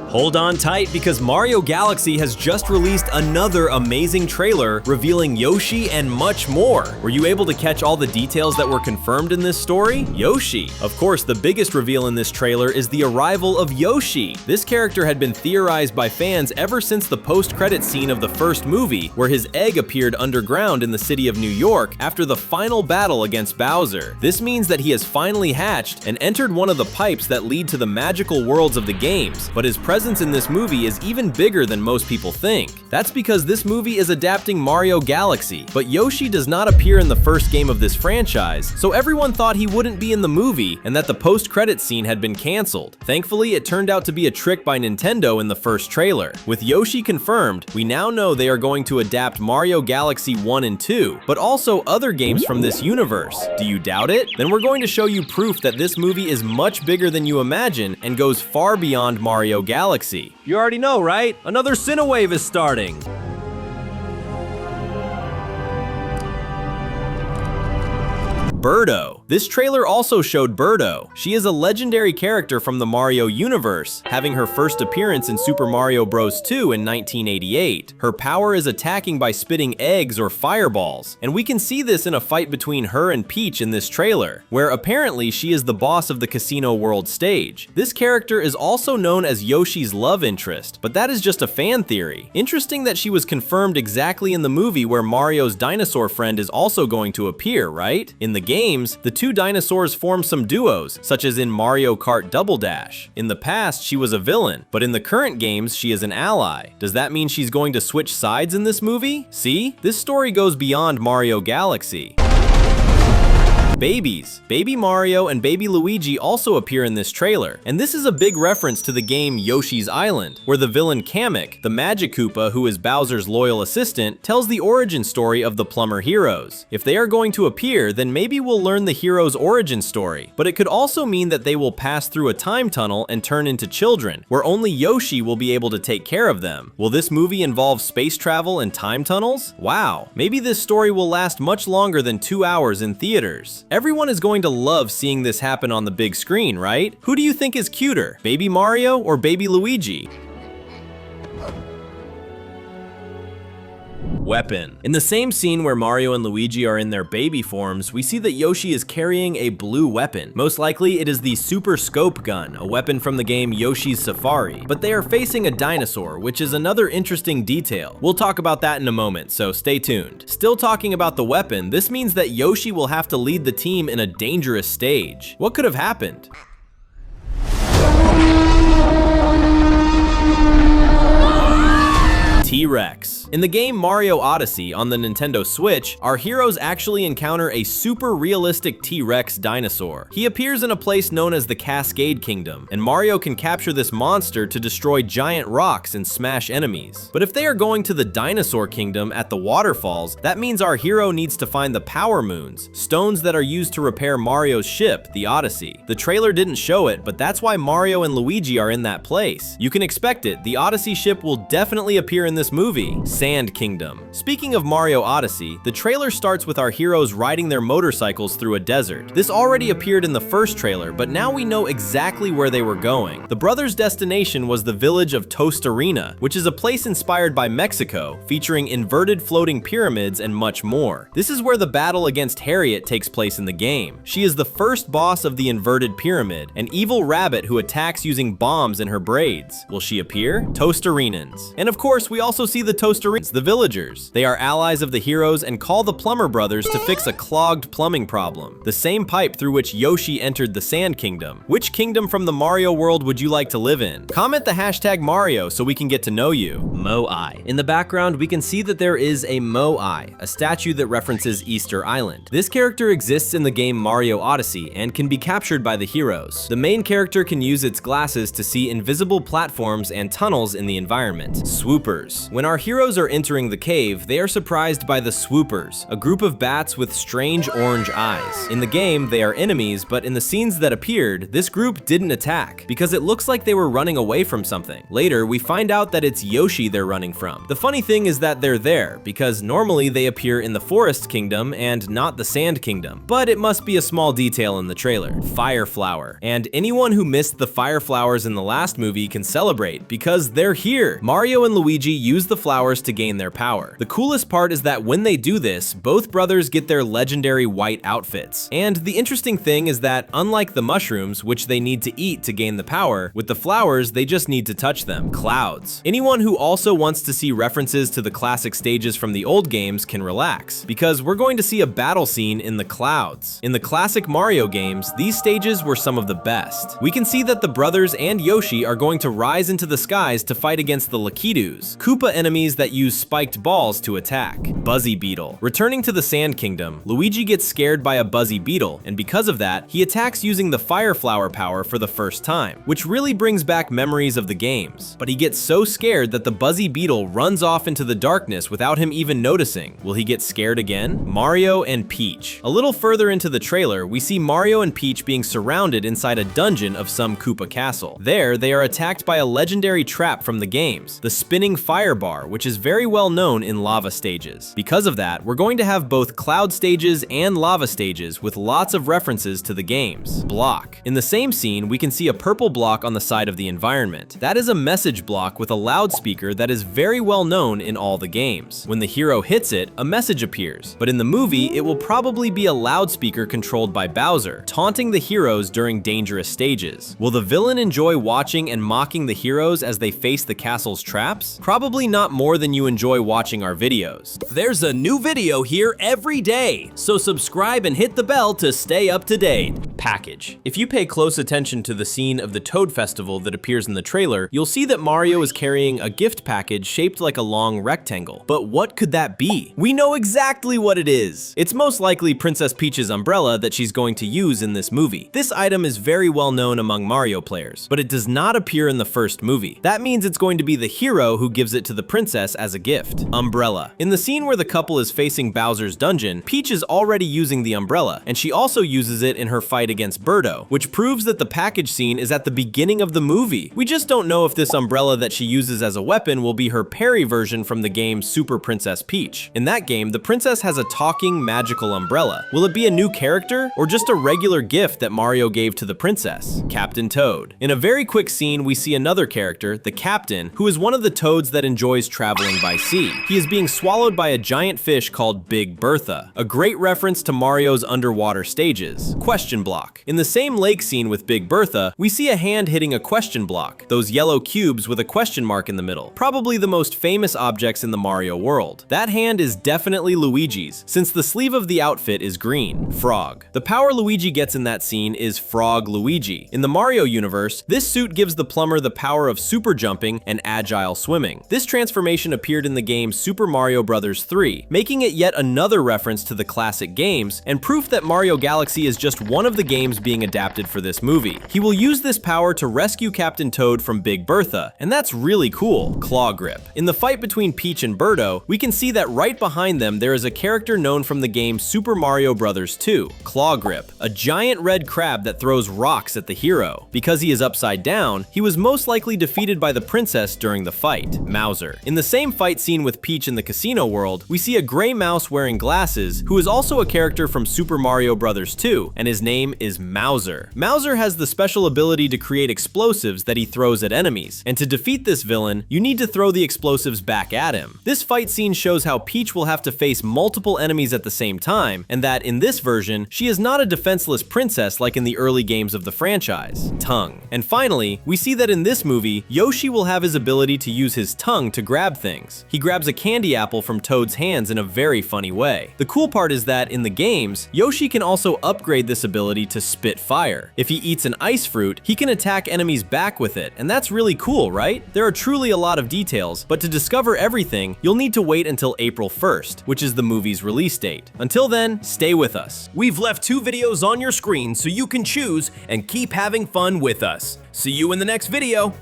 Hold on tight because Mario Galaxy has just released another amazing trailer revealing Yoshi and much more. Were you able to catch all the details that were confirmed in this story? Yoshi. Of course, the biggest reveal in this trailer is the arrival of Yoshi. This character had been theorized by fans ever since the post-credit scene of the first movie, where his egg appeared underground in the city of New York after the final battle against Bowser. This means that he has finally hatched and entered one of the pipes that lead to the magical worlds of the games, but his presence in this movie is even bigger than most people think. That's because this movie is adapting Mario Galaxy, but Yoshi does not appear in the first game of this franchise, so everyone thought he wouldn't be in the movie and that the post-credit scene had been cancelled. Thankfully, it turned out to be a trick by Nintendo in the first trailer. With Yoshi confirmed, we now know they are going to adapt Mario Galaxy 1 and 2, but also other games from this universe. Do you doubt it? Then we're going to show you proof that this movie is much bigger than you imagine and goes far beyond Mario Galaxy. You already know, right? Another Cinewave is starting. Birdo. This trailer also showed Birdo. She is a legendary character from the Mario universe, having her first appearance in Super Mario Bros. 2 in 1988. Her power is attacking by spitting eggs or fireballs, and we can see this in a fight between her and Peach in this trailer, where apparently she is the boss of the Casino World stage. This character is also known as Yoshi's love interest, but that is just a fan theory. Interesting that she was confirmed exactly in the movie where Mario's dinosaur friend is also going to appear, right? In the games, the two dinosaurs form some duos, such as in Mario Kart Double Dash. In the past, she was a villain, but in the current games, she is an ally. Does that mean she's going to switch sides in this movie? See? This story goes beyond Mario Galaxy. Babies. Baby Mario and Baby Luigi also appear in this trailer, and this is a big reference to the game Yoshi's Island, where the villain Kamek, the Magic Koopa who is Bowser's loyal assistant, tells the origin story of the Plumber heroes. If they are going to appear, then maybe we'll learn the heroes' origin story, but it could also mean that they will pass through a time tunnel and turn into children, where only Yoshi will be able to take care of them. Will this movie involve space travel and time tunnels? Wow, maybe this story will last much longer than 2 hours in theaters. Everyone is going to love seeing this happen on the big screen, right? Who do you think is cuter, Baby Mario or Baby Luigi? Weapon. In the same scene where Mario and Luigi are in their baby forms, we see that Yoshi is carrying a blue weapon. Most likely it is the Super Scope Gun, a weapon from the game Yoshi's Safari. But they are facing a dinosaur, which is another interesting detail. We'll talk about that in a moment, so stay tuned. Still talking about the weapon, this means that Yoshi will have to lead the team in a dangerous stage. What could have happened? T-Rex. In the game Mario Odyssey on the Nintendo Switch, our heroes actually encounter a super realistic T-Rex dinosaur. He appears in a place known as the Cascade Kingdom, and Mario can capture this monster to destroy giant rocks and smash enemies. But if they are going to the Dinosaur Kingdom at the waterfalls, that means our hero needs to find the Power Moons, stones that are used to repair Mario's ship, the Odyssey. The trailer didn't show it, but that's why Mario and Luigi are in that place. You can expect it, the Odyssey ship will definitely appear in this movie. Sand Kingdom. Speaking of Mario Odyssey, the trailer starts with our heroes riding their motorcycles through a desert. This already appeared in the first trailer, but now we know exactly where they were going. The brothers' destination was the village of Tostarena, which is a place inspired by Mexico, featuring inverted floating pyramids and much more. This is where the battle against Harriet takes place in the game. She is the first boss of the inverted pyramid, an evil rabbit who attacks using bombs in her braids. Will she appear? Tostarenans. And of course, we also see the Tostarenans, the villagers. They are allies of the heroes and call the Plumber brothers to fix a clogged plumbing problem, the same pipe through which Yoshi entered the Sand Kingdom. Which kingdom from the Mario world would you like to live in? Comment the hashtag Mario so we can get to know you. Moai. In the background, we can see that there is a Moai, a statue that references Easter Island. This character exists in the game Mario Odyssey and can be captured by the heroes. The main character can use its glasses to see invisible platforms and tunnels in the environment. Swoopers. When our heroes heroes are entering the cave, they are surprised by the swoopers, a group of bats with strange orange eyes. In the game, they are enemies, but in the scenes that appeared, this group didn't attack, because it looks like they were running away from something. Later, we find out that it's Yoshi they're running from. The funny thing is that they're there, because normally they appear in the Forest Kingdom and not the Sand Kingdom, but it must be a small detail in the trailer. Fire Flower. And anyone who missed the fire flowers in the last movie can celebrate, because they're here! Mario and Luigi use the flowers to gain their power. The coolest part is that when they do this, both brothers get their legendary white outfits. And the interesting thing is that, unlike the mushrooms, which they need to eat to gain the power, with the flowers, they just need to touch them. Clouds. Anyone who also wants to see references to the classic stages from the old games can relax, because we're going to see a battle scene in the clouds. In the classic Mario games, these stages were some of the best. We can see that the brothers and Yoshi are going to rise into the skies to fight against the Lakidus, Koopa enemies that use spiked balls to attack. Buzzy Beetle. Returning to the Sand Kingdom, Luigi gets scared by a Buzzy Beetle, and because of that, he attacks using the Fire Flower power for the first time, which really brings back memories of the games. But he gets so scared that the Buzzy Beetle runs off into the darkness without him even noticing. Will he get scared again? Mario and Peach. A little further into the trailer, we see Mario and Peach being surrounded inside a dungeon of some Koopa castle. There, they are attacked by a legendary trap from the games, the spinning fire bar, which is very well known in lava stages. Because of that, we're going to have both cloud stages and lava stages with lots of references to the games. Block. In the same scene, we can see a purple block on the side of the environment. That is a message block with a loudspeaker that is very well known in all the games. When the hero hits it, a message appears, but in the movie, it will probably be a loudspeaker controlled by Bowser, taunting the heroes during dangerous stages. Will the villain enjoy watching and mocking the heroes as they face the castle's traps? Probably not more than you enjoy watching our videos. There's a new video here every day, so subscribe and hit the bell to stay up to date. Package. If you pay close attention to the scene of the Toad Festival that appears in the trailer, you'll see that Mario is carrying a gift package shaped like a long rectangle. But what could that be? We know exactly what it is. It's most likely Princess Peach's umbrella that she's going to use in this movie. This item is very well known among Mario players, but it does not appear in the first movie. That means it's going to be the hero who gives it to the princess as a gift. Umbrella. In the scene where the couple is facing Bowser's dungeon, Peach is already using the umbrella, and she also uses it in her fight against Birdo, which proves that the package scene is at the beginning of the movie. We just don't know if this umbrella that she uses as a weapon will be her parry version from the game Super Princess Peach. In that game, the princess has a talking magical umbrella. Will it be a new character, or just a regular gift that Mario gave to the princess? Captain Toad. In a very quick scene, we see another character, the Captain, who is one of the toads that enjoys traveling by sea. He is being swallowed by a giant fish called Big Bertha, a great reference to Mario's underwater stages. Question block. In the same lake scene with Big Bertha, we see a hand hitting a question block, those yellow cubes with a question mark in the middle, probably the most famous objects in the Mario world. That hand is definitely Luigi's, since the sleeve of the outfit is green. Frog. The power Luigi gets in that scene is Frog Luigi. In the Mario universe, this suit gives the plumber the power of super jumping and agile swimming. This transformation appeared in the game Super Mario Bros. 3, making it yet another reference to the classic games and proof that Mario Galaxy is just one of the games being adapted for this movie. He will use this power to rescue Captain Toad from Big Bertha, and that's really cool. Claw Grip. In the fight between Peach and Birdo, we can see that right behind them there is a character known from the game Super Mario Bros. 2, Claw Grip, a giant red crab that throws rocks at the hero. Because he is upside down, he was most likely defeated by the princess during the fight. Mouser. In the same fight scene with Peach in the casino world, we see a gray mouse wearing glasses who is also a character from Super Mario Bros. 2, and his name is Mouser. Mouser has the special ability to create explosives that he throws at enemies, and to defeat this villain, you need to throw the explosives back at him. This fight scene shows how Peach will have to face multiple enemies at the same time, and that in this version, she is not a defenseless princess like in the early games of the franchise. Tongue. And finally, we see that in this movie, Yoshi will have his ability to use his tongue to grab things. He grabs a candy apple from Toad's hands in a very funny way. The cool part is that in the games, Yoshi can also upgrade this ability to spit fire. If he eats an ice fruit, he can attack enemies back with it, and that's really cool, right? There are truly a lot of details, but to discover everything, you'll need to wait until April 1st, which is the movie's release date. Until then, stay with us. We've left 2 videos on your screen so you can choose and keep having fun with us. See you in the next video.